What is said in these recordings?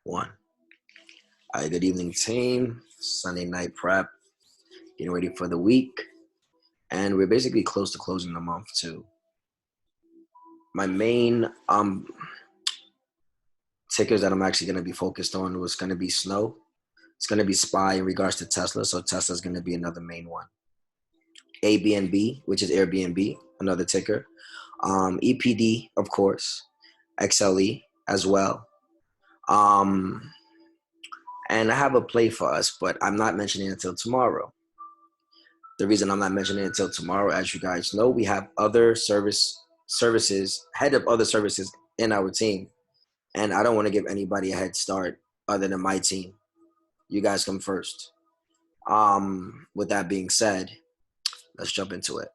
One. All right, good evening, team. Sunday night prep, getting ready for the week. And we're basically close to closing the month, too. My main tickers that I'm actually going to be focused on was going to be Snow. It's going to be SPY in regards to Tesla, so Tesla's going to be another main one. Airbnb, which is Airbnb, another ticker. EPD, of course. XLE as well. And I have a play for us, but I'm not mentioning it until tomorrow. The reason I'm not mentioning it until tomorrow, as you guys know, we have other services, head of other services in our team. And I don't want to give anybody a head start other than my team. You guys come first. With that being said, let's jump into it.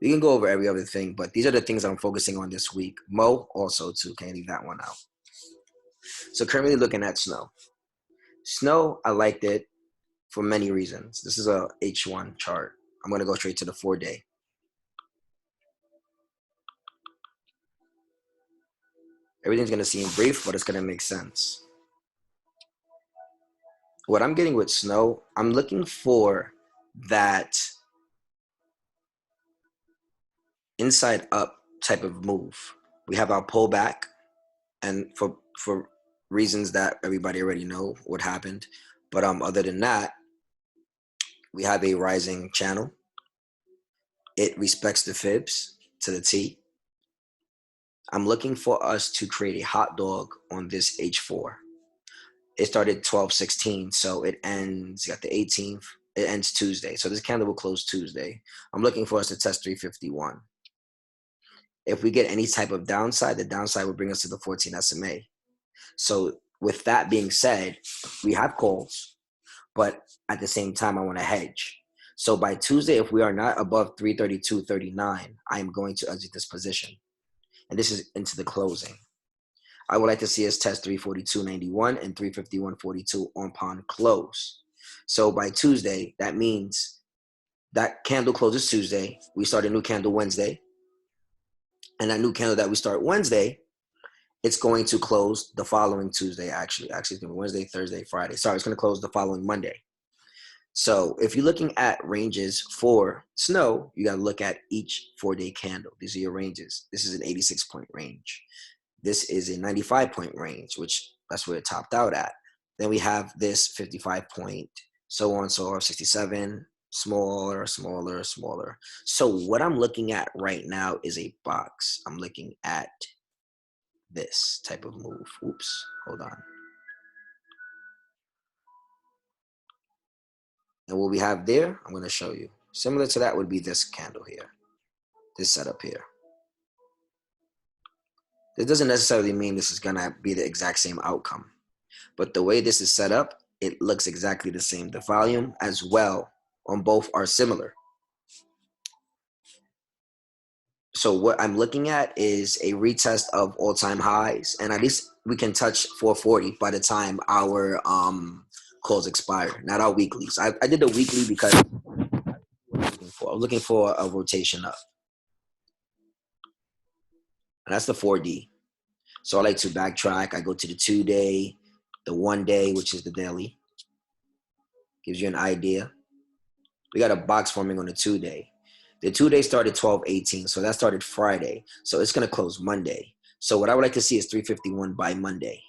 We can go over every other thing, but these are the things I'm focusing on this week. Mo also too, can't leave that one out. So currently looking at Snow. Snow, I liked it for many reasons. This is a H1 chart. I'm going to go straight to the 4-day. Everything's going to seem brief, but it's going to make sense. What I'm getting with Snow, I'm looking for that inside up type of move. We have our pullback, and for reasons that everybody already know what happened. But other than that, we have a rising channel. It respects the fibs to the T. I'm looking for us to create a hot dog on this H4. It started 12/16, so it ends at the 18th. It ends Tuesday, so this candle will close Tuesday. I'm looking for us to test 351. If we get any type of downside, the downside will bring us to the 14 SMA. So with that being said, we have calls, but at the same time, I want to hedge. So by Tuesday, if we are not above 332.39, I am going to exit this position. And this is into the closing. I would like to see us test 342.91 and 351.42 on pawn close. So by Tuesday, that means that candle closes Tuesday. We start a new candle Wednesday. And that new candle that we start Wednesday, it's going to close the following Tuesday, actually. Actually, it's going to be Wednesday, Thursday, Friday. Sorry, it's going to close the following Monday. So if you're looking at ranges for Snow, you got to look at each 4-day candle. These are your ranges. This is an 86-point range. This is a 95-point range, which that's where it topped out at. Then we have this 55-point, so on, so on, 67, smaller, smaller, smaller. So what I'm looking at right now is a box. I'm looking at this type of move. Oops, hold on. And what we have there, I'm going to show you. Similar to that would be this candle here, this setup here. This doesn't necessarily mean this is going to be the exact same outcome. But the way this is set up, it looks exactly the same. The volume as well on both are similar. So what I'm looking at is a retest of all-time highs, and at least we can touch 440 by the time our calls expire, not our weeklies. I did the weekly because I was looking for a rotation up. And that's the 4D. So I like to backtrack. I go to the 2-day, the 1-day, which is the daily. Gives you an idea. We got a box forming on the 2-day. The 2-day started 12/18, so that started Friday. So it's going to close Monday. So what I would like to see is 351 by Monday.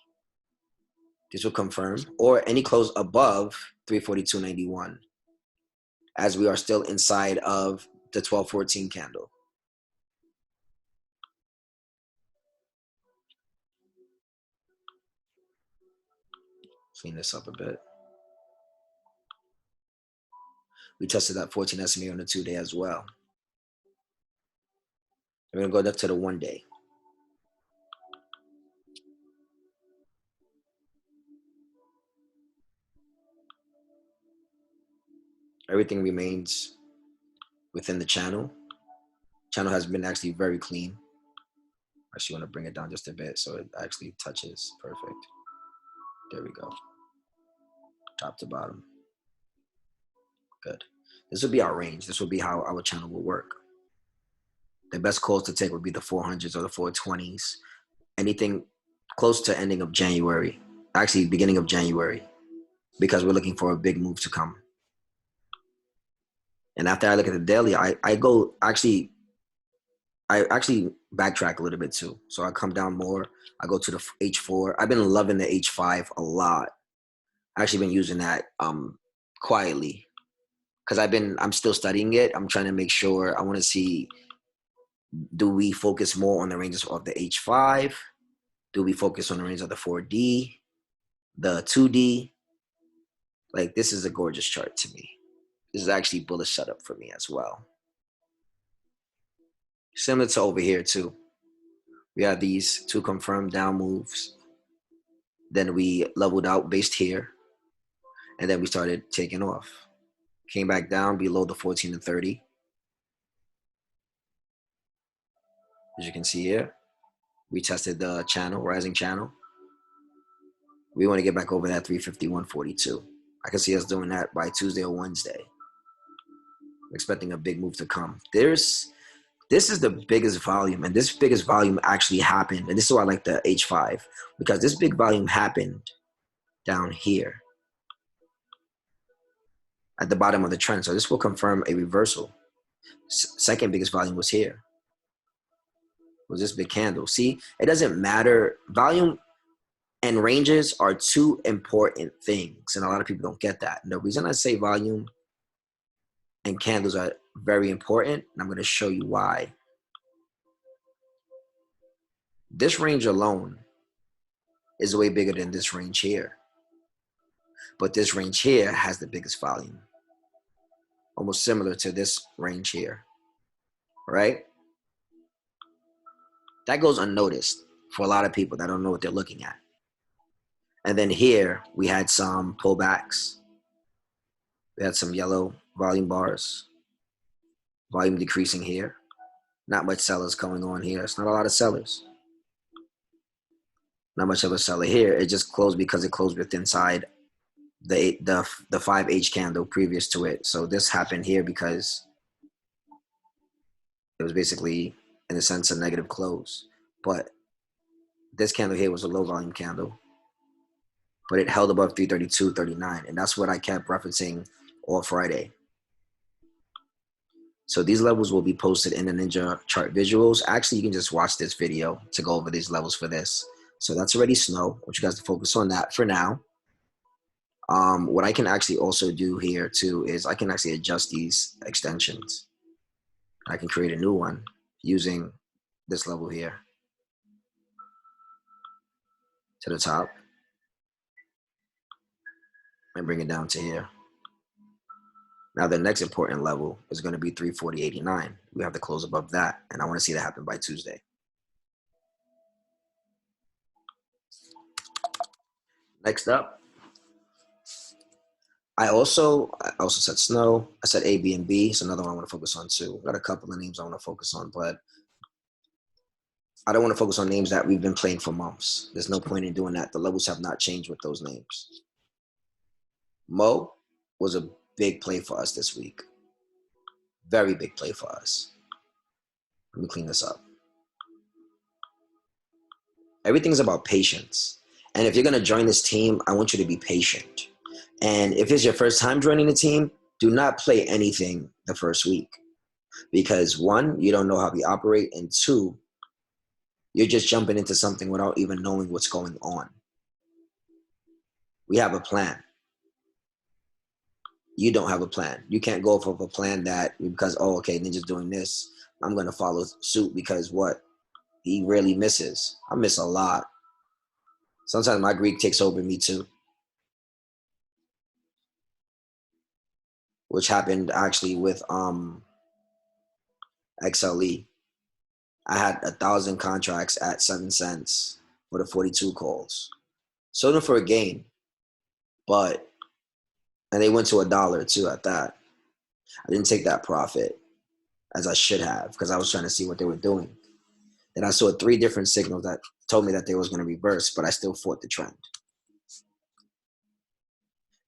This will confirm, or any close above 342.91, as we are still inside of the 12/14 candle. Clean this up a bit. We tested that 14 SMA on the 2-day as well. We're going to go up to the 1-day. Everything remains within the channel. Channel has been actually very clean. I actually want to bring it down just a bit so it actually touches perfect. There we go. Top to bottom. Good. This would be our range. This would be how our channel will work. The best calls to take would be the 400s or the 420s. Anything close to ending of January actually beginning of January, because we're looking for a big move to come. And after I look at the daily, I actually backtrack a little bit too. So I come down more. I go to the H4. I've been loving the H5 a lot. I actually been using that quietly because I'm still studying it. I'm trying to make sure. I want to see, do we focus more on the ranges of the H5? Do we focus on the range of the 4D, the 2D? Like, this is a gorgeous chart to me. This is actually bullish setup for me as well. Similar to over here too. We have these two confirmed down moves. Then we leveled out based here. And then we started taking off. Came back down below the 14 and 30. As you can see here, we tested the channel, rising channel. We want to get back over that 351.42. I can see us doing that by Tuesday or Wednesday. I'm expecting a big move to come. This is the biggest volume, and this biggest volume actually happened. And this is why I like the H5, because this big volume happened down here at the bottom of the trend. So this will confirm a reversal. Second biggest volume was here. Was this big candle. See, it doesn't matter. Volume and ranges are two important things, and a lot of people don't get that. And the reason I say volume and candles are very important, and I'm going to show you why. This range alone is way bigger than this range here. But this range here has the biggest volume. Almost similar to this range here, right? That goes unnoticed for a lot of people that don't know what they're looking at. And then here we had some pullbacks. We had some yellow volume bars. Volume decreasing here. Not much sellers going on here. It's not a lot of sellers. Not much of a seller here. It just closed because it closed with inside the 5H candle previous to it. So this happened here because it was basically, in a sense, a negative close. But this candle here was a low volume candle, but it held above 332.39, and that's what I kept referencing all Friday. So these levels will be posted in the Ninja chart visuals. Actually, you can just watch this video to go over these levels for this. So that's already snow. I want you guys to focus on that for now. What I can actually also do here too is I can actually adjust these extensions. I can create a new one using this level here to the top and bring it down to here. Now the next important level is going to be 340.89. We have to close above that, and I want to see that happen by Tuesday. Next up, I also said snow. I said Airbnb. It's another one I want to focus on too. Got a couple of names I want to focus on, but I don't want to focus on names that we've been playing for months. There's no point in doing that. The levels have not changed with those names. Mo was a big play for us this week. Very big play for us. Let me clean this up. Everything's about patience. And if you're going to join this team, I want you to be patient. And if it's your first time joining the team, do not play anything the first week. Because one, you don't know how we operate. And two, you're just jumping into something without even knowing what's going on. We have a plan. You don't have a plan. You can't go off of a plan that because, oh, okay, Ninja's doing this, I'm going to follow suit because what? He rarely misses. I miss a lot. Sometimes my Greek takes over me too. Which happened actually with XLE. I had 1,000 contracts at 7 cents for the 42 calls. Sold them for a gain, and they went to $1 too at that. I didn't take that profit as I should have because I was trying to see what they were doing. Then I saw 3 different signals that told me that they was going to reverse, but I still fought the trend.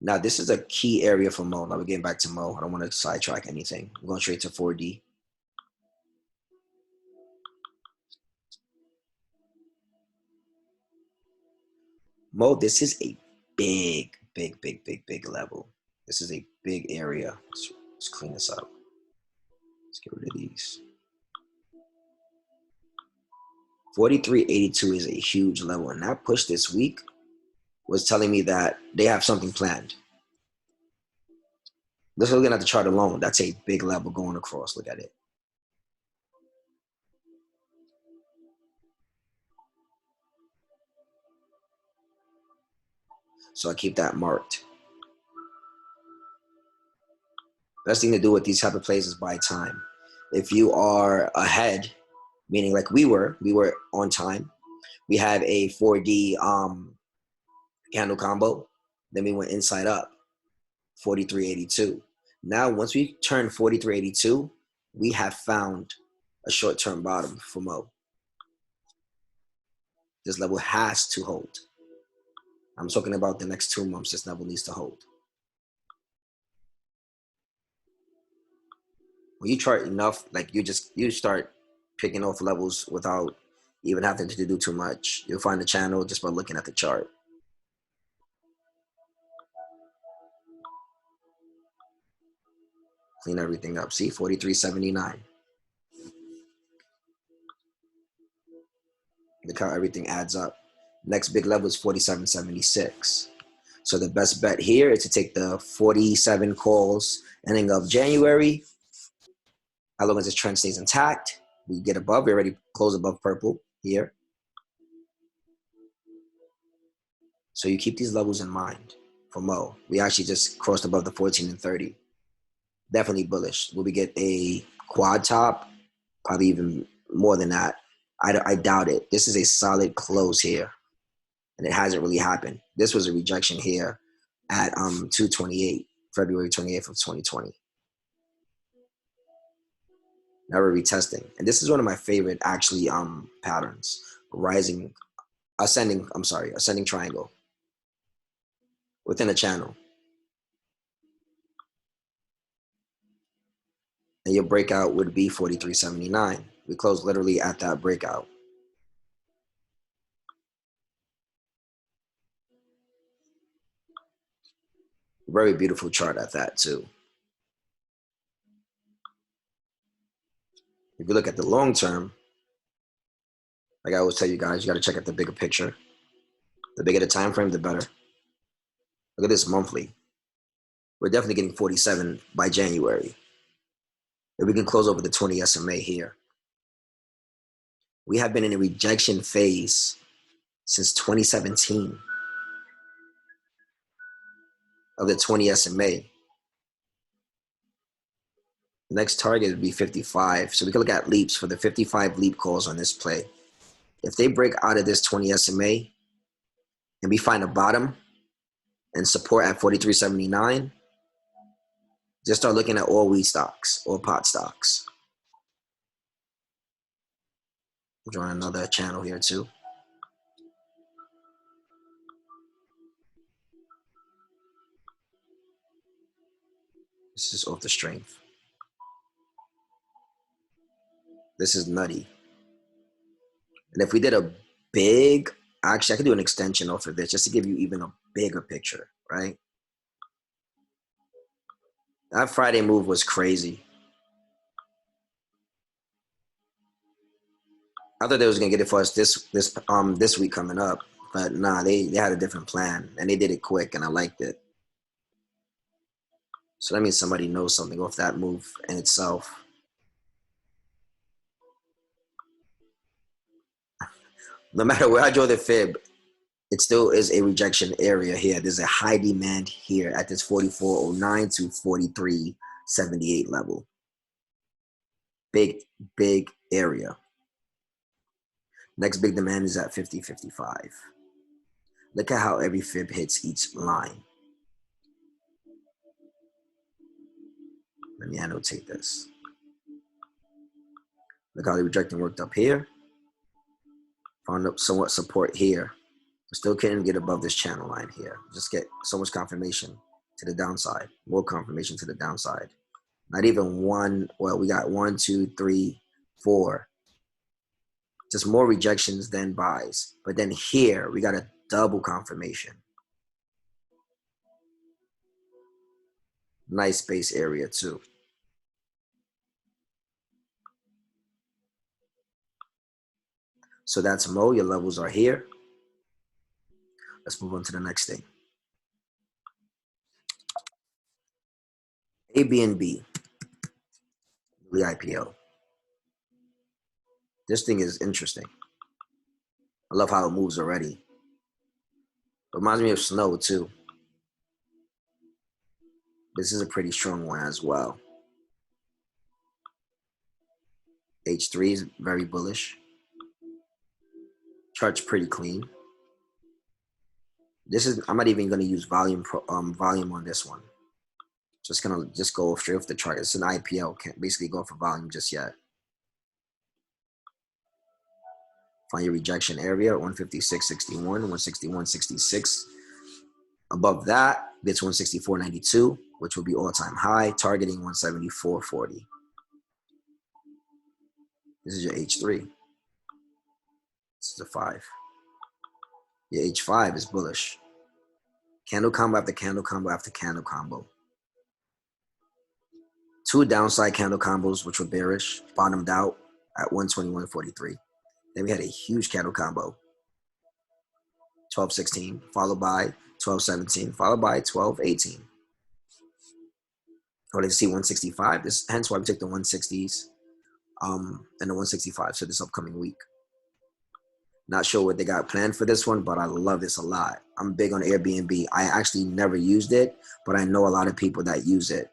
Now, this is a key area for Mo. Now we're getting back to Mo. I don't want to sidetrack anything. I'm going straight to 4D. Mo, this is a big level. This is a big area. Let's clean this up. Let's get rid of these. 4382 is a huge level, and that push this week was telling me that they have something planned. Let's look at the chart alone. That's a big level going across. Look at it. So I keep that marked. Best thing to do with these type of plays is buy time. If you are ahead, meaning like we were on time. We have a 4D candle combo. Then we went inside up, 4382. Now, once we turn 4382, we have found a short-term bottom for Mo. This level has to hold. I'm talking about the next 2 months. This level needs to hold. When you chart enough, like you start picking off levels without even having to do too much. You'll find the channel just by looking at the chart. Clean everything up. See, 4379. Look how everything adds up. Next big level is 4776. So the best bet here is to take the 47 calls ending of January. As long as this trend stays intact, we get above. We already closed above purple here. So you keep these levels in mind for Mo. We actually just crossed above the 14 and 30. Definitely bullish. Will we get a quad top? Probably even more than that. I doubt it. This is a solid close here, and it hasn't really happened. This was a rejection here at 228, February 28th of 2020. Now we're retesting, and this is one of my favorite actually patterns. Ascending triangle within a channel. And your breakout would be 4379. We closed literally at that breakout. Very beautiful chart at that too. If you look at the long term, like I always tell you guys, you got to check out the bigger picture. The bigger the time frame, the better. Look at this monthly. We're definitely getting 47 by January. If we can close over the 20 SMA here. We have been in a rejection phase since 2017 of the 20 SMA. The next target would be 55. So we can look at leaps for the 55 leap calls on this play. If they break out of this 20 SMA and we find a bottom and support at 4379, just start looking at all wheat stocks or pot stocks. Join another channel here too. This is off the strength. This is nutty. And if we did a big, actually I could do an extension off of this just to give you even a bigger picture, right? That Friday move was crazy. I thought they was gonna get it for us this week coming up, but nah, they had a different plan and they did it quick and I liked it. So that means somebody knows something off that move in itself. No matter where I draw the fib, it still is a rejection area here. There's a high demand here at this 4409 to 4378 level. Big area. Next big demand is at 5055. Look at how every fib hits each line. Let me annotate this. Look how the rejecting worked up here. Found up somewhat support here. We still couldn't get above this channel line here. Just get so much confirmation to the downside. More confirmation to the downside. Not even one. Well, we got 1, 2, 3, 4. Just more rejections than buys. But then here we got a double confirmation. Nice base area too. So that's Mo. Your levels are here. Let's move on to the next thing. Airbnb, the IPO. This thing is interesting. I love how it moves already. It reminds me of Snow too. This is a pretty strong one as well. H3 is very bullish. Chart's pretty clean. This is, I'm not even going to use volume on this one. Just gonna go straight off the chart. It's an IPO. Can't basically go for volume just yet. Find your rejection area, 156.61, 161.66. Above that, it's 164.92, which will be all-time high, targeting 174.40. This is your H3. This is a 5. Your H5 is bullish. Candle combo after candle combo after candle combo. 2 downside candle combos, which were bearish, bottomed out at 121.43. Then we had a huge candle combo, 12.16, followed by 12.17, followed by 12.18. Oh, let's see 165. This, hence why we took the 160s and the 165 for this upcoming week. Not sure what they got planned for this one, but I love this a lot. I'm big on Airbnb. I actually never used it, but I know a lot of people that use it.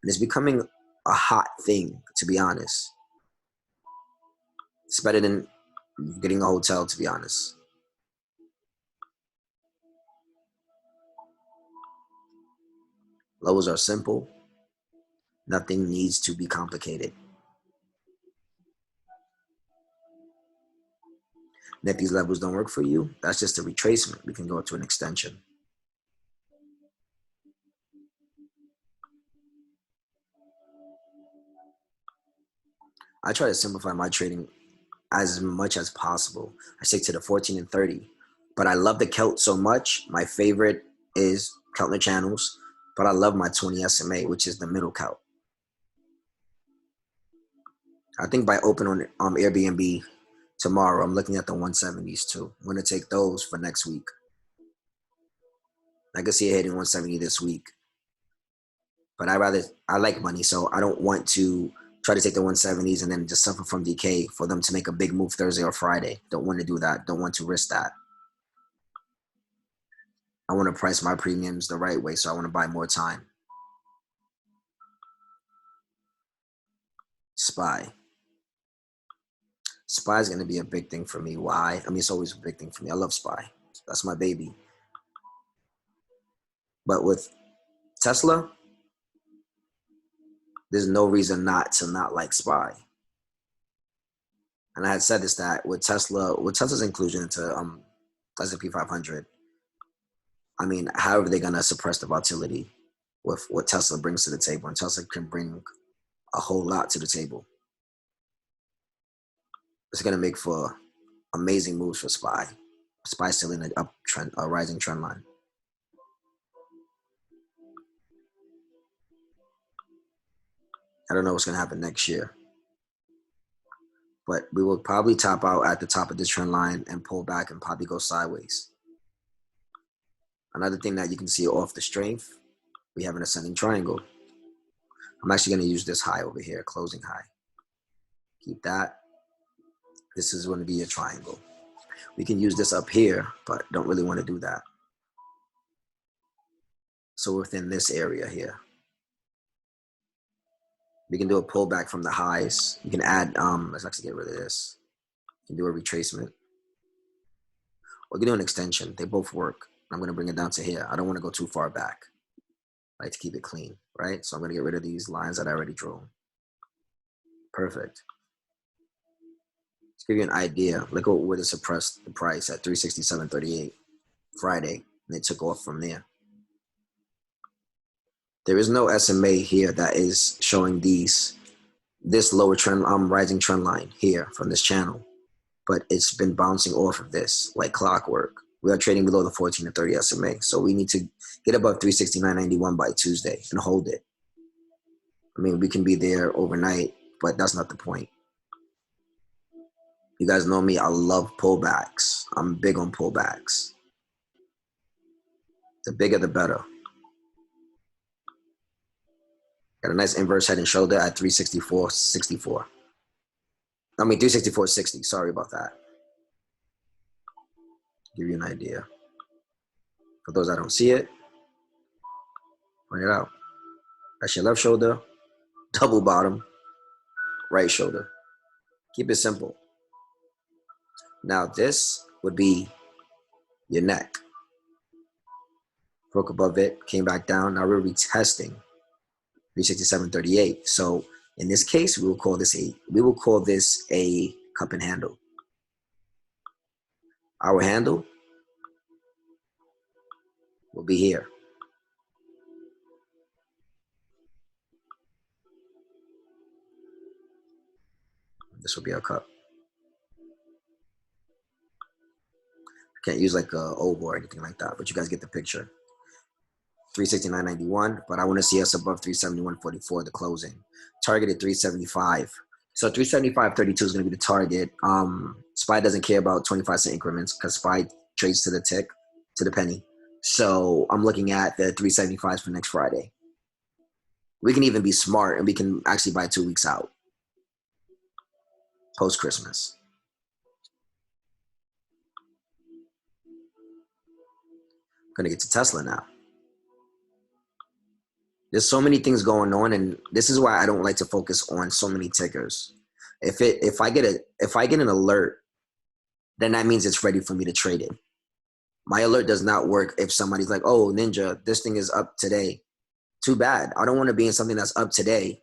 And it's becoming a hot thing, to be honest. It's better than getting a hotel, to be honest. Levels are simple. Nothing needs to be complicated. And if these levels don't work for you, that's just a retracement. We can go to an extension. I try to simplify my trading as much as possible. I stick to the 14 and 30, but I love the Kelt so much. My favorite is Keltner channels, but I love my 20 SMA, which is the middle Kelt. I think by open on Airbnb tomorrow, I'm looking at the 170s too. I'm going to take those for next week. I can see it hitting 170 this week, but I like money, so I don't want to try to take the 170s and then just suffer from decay for them to make a big move Thursday or Friday. Don't want to do that. Don't want to risk that. I want to price my premiums the right way, so I want to buy more time. SPY. SPY is going to be a big thing for me. Why? I mean, it's always a big thing for me. I love SPY. That's my baby. But with Tesla, there's no reason not to not like SPY. And I had said this, that with Tesla's inclusion into S&P 500, I mean, how are they going to suppress the volatility with what Tesla brings to the table? And Tesla can bring a whole lot to the table. It's going to make for amazing moves for SPY. SPY still in an uptrend, a rising trend line. I don't know what's going to happen next year, but we will probably top out at the top of this trend line and pull back and probably go sideways. Another thing that you can see off the strength, we have an ascending triangle. I'm actually going to use this high over here, closing high. Keep that. This is going to be a triangle. We can use this up here, but don't really want to do that. So within this area here, we can do a pullback from the highs. You can add, let's actually get rid of this. You can do a retracement. Or you can do an extension. They both work. I'm going to bring it down to here. I don't want to go too far back. I like to keep it clean, right? So I'm going to get rid of these lines that I already drew. Perfect. Let's give you an idea. Look at where it suppressed the price at 367.38 Friday, and it took off from there. There is no SMA here that is showing this lower trend, rising trend line here from this channel, but it's been bouncing off of this like clockwork. We are trading below the 14 to 30 SMA. So we need to get above 369.91 by Tuesday and hold it. I mean, we can be there overnight, but that's not the point. You guys know me. I love pullbacks. I'm big on pullbacks. The bigger, the better. Got a nice inverse head and shoulder at 364.64. I mean, 364.60. Sorry about that. Give you an idea. For those that don't see it, point it out. That's your left shoulder, double bottom, right shoulder. Keep it simple. Now this would be your neck. Broke above it, came back down. Now we're retesting 367.38. So in this case, we will call this a cup and handle. Our handle will be here. This will be our cup. I can't use like a oval or anything like that, but you guys get the picture. 369.91, but I want to see us above 371.44 the closing. Targeted 375. So 375.32 is going to be the target. SPY doesn't care about 25-cent increments because SPY trades to the tick, to the penny. So I'm looking at the 375s for next Friday. We can even be smart and we can actually buy 2 weeks out. Post-Christmas. I'm going to get to Tesla now. There's so many things going on, and this is why I don't like to focus on so many tickers. If I get an alert, then that means it's ready for me to trade it. My alert does not work if somebody's like, "Oh, Ninja, this thing is up today." Too bad. I don't want to be in something that's up today,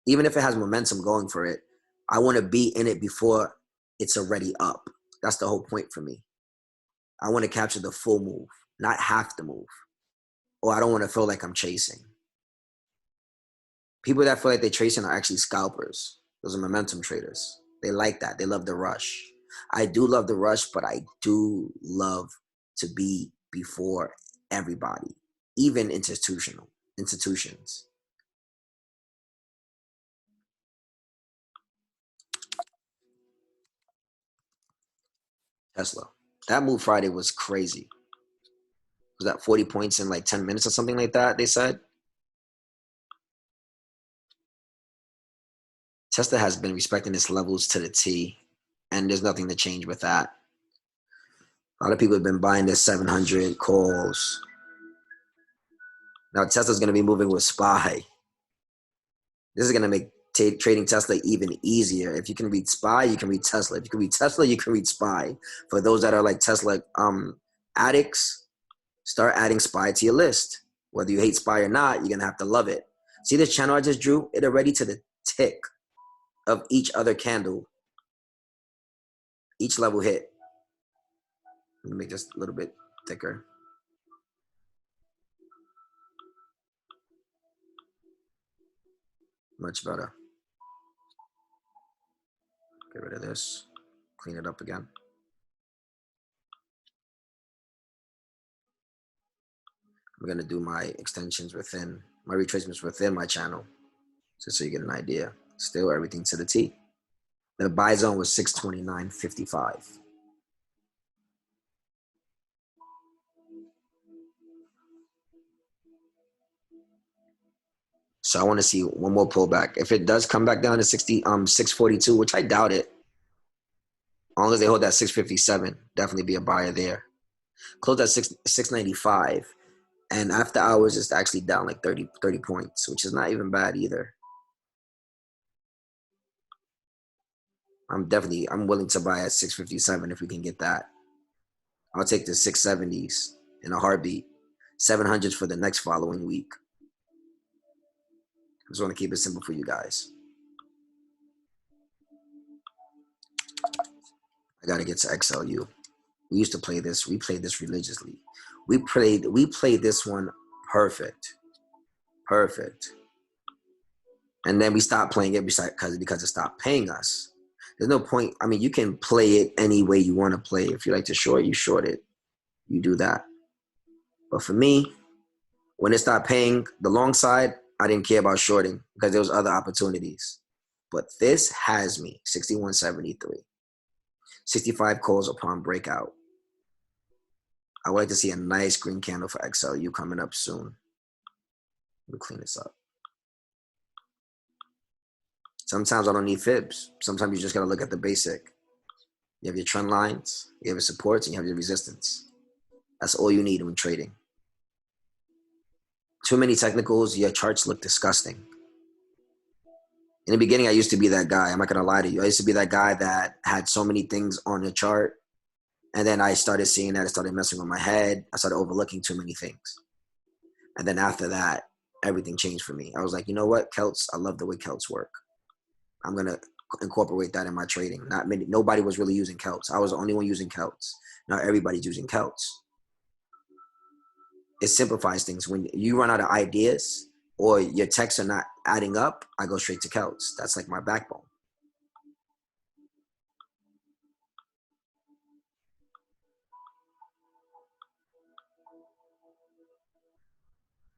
even if it has momentum going for it. I want to be in it before it's already up. That's the whole point for me. I want to capture the full move, not half the move, or I don't want to feel like I'm chasing. People that feel like they're chasing are actually scalpers. Those are momentum traders. They like that. They love the rush. I do love the rush, but I do love to be before everybody, even institutions. Tesla. That move Friday was crazy. Was that 40 points in like 10 minutes or something like that, they said? Tesla has been respecting its levels to the T, and there's nothing to change with that. A lot of people have been buying this 700 calls. Now Tesla's going to be moving with SPY. This is going to make trading Tesla even easier. If you can read SPY, you can read Tesla. If you can read Tesla, you can read SPY. For those that are like Tesla addicts, start adding SPY to your list. Whether you hate SPY or not, you're going to have to love it. See this channel I just drew? It already to the tick of each other candle. Each level hit. Let me make this a little bit thicker. Much better. Get rid of this. Clean it up again. I'm going to do my extensions within, my retracements within my channel, just so you get an idea. Still everything to the T. The buy zone was 629.55. So I want to see one more pullback. If it does come back down to 642, which I doubt it, as long as they hold that 657, definitely be a buyer there. Close at 695, and after hours it's actually down like 30 points, which is not even bad either. I'm willing to buy at 657 if we can get that. I'll take the 670s in a heartbeat. 700s for the next following week. I just want to keep it simple for you guys. I got to get to XLU. We used to play this. We played this religiously. We played this one perfect. And then we stopped playing it because it stopped paying us. There's no point. I mean, you can play it any way you want to play. If you like to short, you short it. you do that. But for me, when it started paying the long side, I didn't care about shorting because there was other opportunities. But this has me 61.73, 65 calls upon breakout. I would like to see a nice green candle for XLU coming up soon. Let me clean this up. Sometimes I don't need fibs. Sometimes you just gotta look at the basic. You have your trend lines, you have your supports, and you have your resistance. That's all you need when trading. Too many technicals, your charts look disgusting. In the beginning, I used to be that guy. I'm not gonna lie to you. I used to be that guy that had so many things on the chart. And then I started seeing that, it started messing with my head. I started overlooking too many things. And then after that, everything changed for me. I was like, you know what, Celts, I love the way Celts work. I'm gonna incorporate that in my trading. Nobody was really using Celts. I was the only one using Celts. Now everybody's using Celts. It simplifies things. When you run out of ideas or your texts are not adding up, I go straight to Celts. That's like my backbone.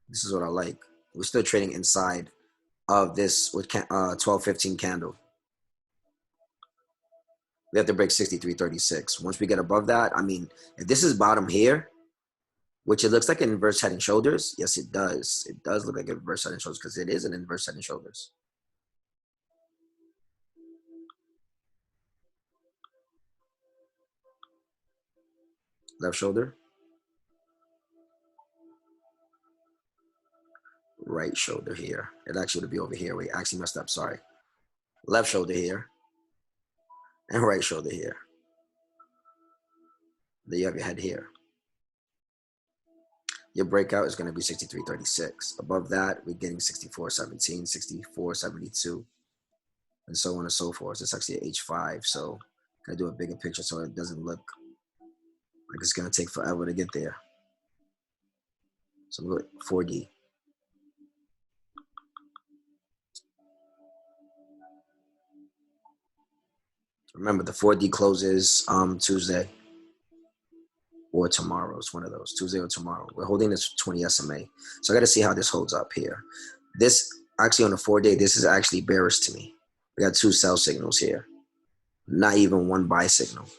This is what I like. We're still trading inside of this with 12-15 candle. We have to break 63.36. Once we get above that, I mean, if this is bottom here, which it looks like an inverse head and shoulders, yes, it does. It does look like an inverse head and shoulders because it is an inverse head and shoulders. Left shoulder. Right shoulder here. It actually would be over here. Wait, I actually messed up. Sorry. Left shoulder here. And right shoulder here. Then you have your head here. Your breakout is going to be 63.36. Above that, we're getting 64.17, 64.72, and so on and so forth. It's actually an H5, so I do a bigger picture so it doesn't look like it's going to take forever to get there. So look at 4D. Remember, the 4D closes Tuesday or tomorrow. It's one of those, Tuesday or tomorrow. We're holding this 20 SMA. So I got to see how this holds up here. This, actually on the 4-day, this is actually bearish to me. We got two sell signals here. Not even one buy signal.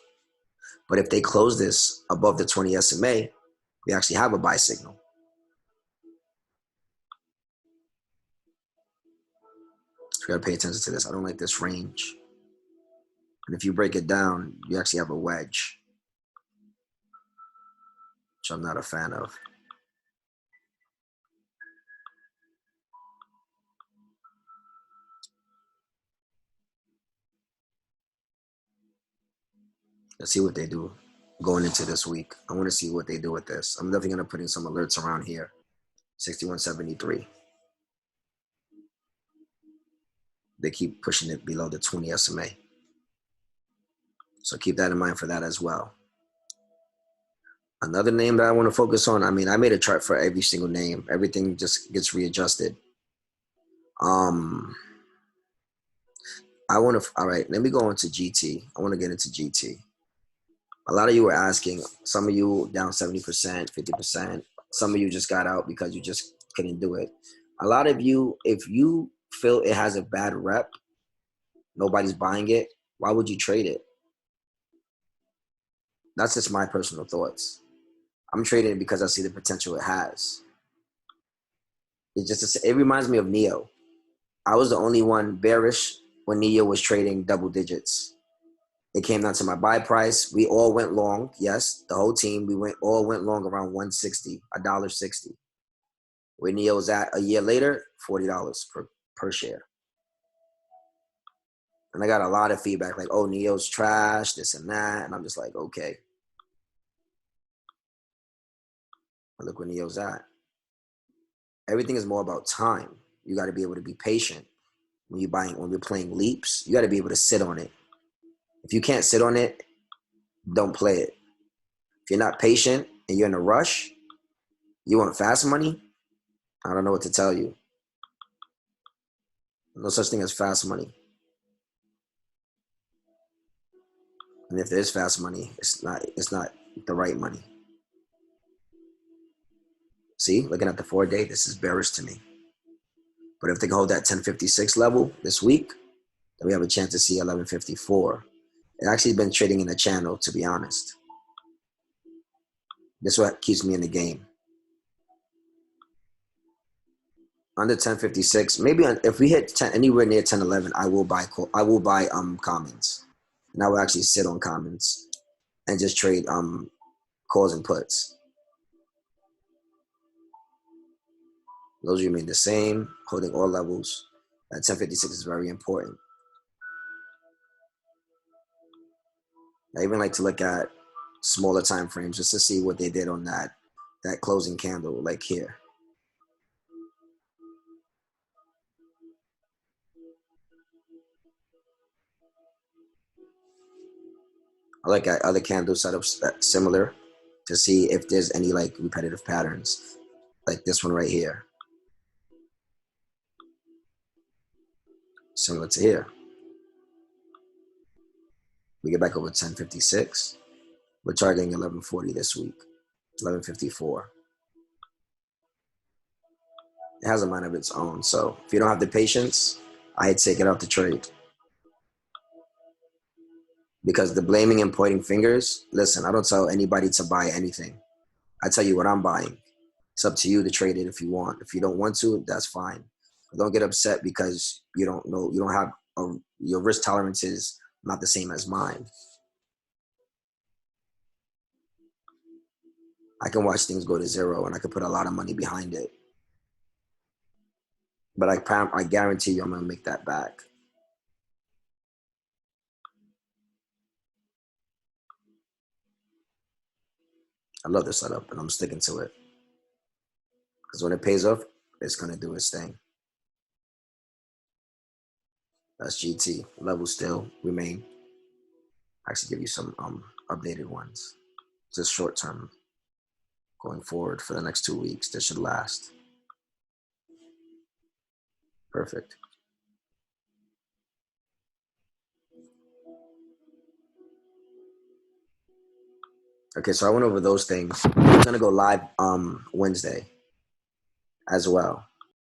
But if they close this above the 20 SMA, we actually have a buy signal. So we got to pay attention to this. I don't like this range. And if you break it down, you actually have a wedge, which I'm not a fan of. Let's see what they do going into this week. I want to see what they do with this. I'm definitely going to put in some alerts around here. 61.73. They keep pushing it below the 20 SMA. So keep that in mind for that as well. Another name that I want to focus on, I mean, I made a chart for every single name. Everything just gets readjusted. I want to, all right, let me go into GT. I want to get into GT. A lot of you were asking, some of you down 70%, 50%. Some of you just got out because you just couldn't do it. A lot of you, if you feel it has a bad rep, nobody's buying it, why would you trade it? That's just my personal thoughts. I'm trading it because I see the potential it has. It reminds me of Neo. I was the only one bearish when Neo was trading double digits. It came down to my buy price. We all went long. Yes, the whole team. All went long around 160, $1.60. Where Neo's at a year later, $40 per share. And I got a lot of feedback like, oh, Neo's trash, this and that. And I'm just like, okay. But look where Neo's at. Everything is more about time. You got to be able to be patient. When you're playing leaps, you got to be able to sit on it. If you can't sit on it, don't play it. If you're not patient and you're in a rush, you want fast money, I don't know what to tell you. No such thing as fast money. And if there's fast money, it's not the right money. See, looking at the 4-day, this is bearish to me. But if they can hold that 1056 level this week, then we have a chance to see 1154. It actually been trading in a channel, to be honest. This is what keeps me in the game. Under 1056, maybe if we hit 10, anywhere near 1011, I will buy commons, and I will actually sit on commons and just trade calls and puts. Those remain the same, holding all levels. That 1056 is very important. I even like to look at smaller time frames just to see what they did on that closing candle, like here. I look at other candle setups similar to see if there's any like repetitive patterns, like this one right here, similar to here. We get back over 1056. We're targeting 1140 this week, 1154. It has a mind of its own. So if you don't have the patience, I'd take it out the trade. Because the blaming and pointing fingers, listen, I don't tell anybody to buy anything. I tell you what I'm buying. It's up to you to trade it if you want. If you don't want to, that's fine. But don't get upset because you don't know, you don't have your risk tolerance is not the same as mine. I can watch things go to zero and I can put a lot of money behind it. But I guarantee you I'm going to make that back. I love this setup and I'm sticking to it. Because when it pays off, it's going to do its thing. That's GT. Levels still remain. I actually give you some updated ones. Just short term. Going forward for the next 2 weeks. This should last. Perfect. Okay, so I went over those things. I'm gonna go live Wednesday as well.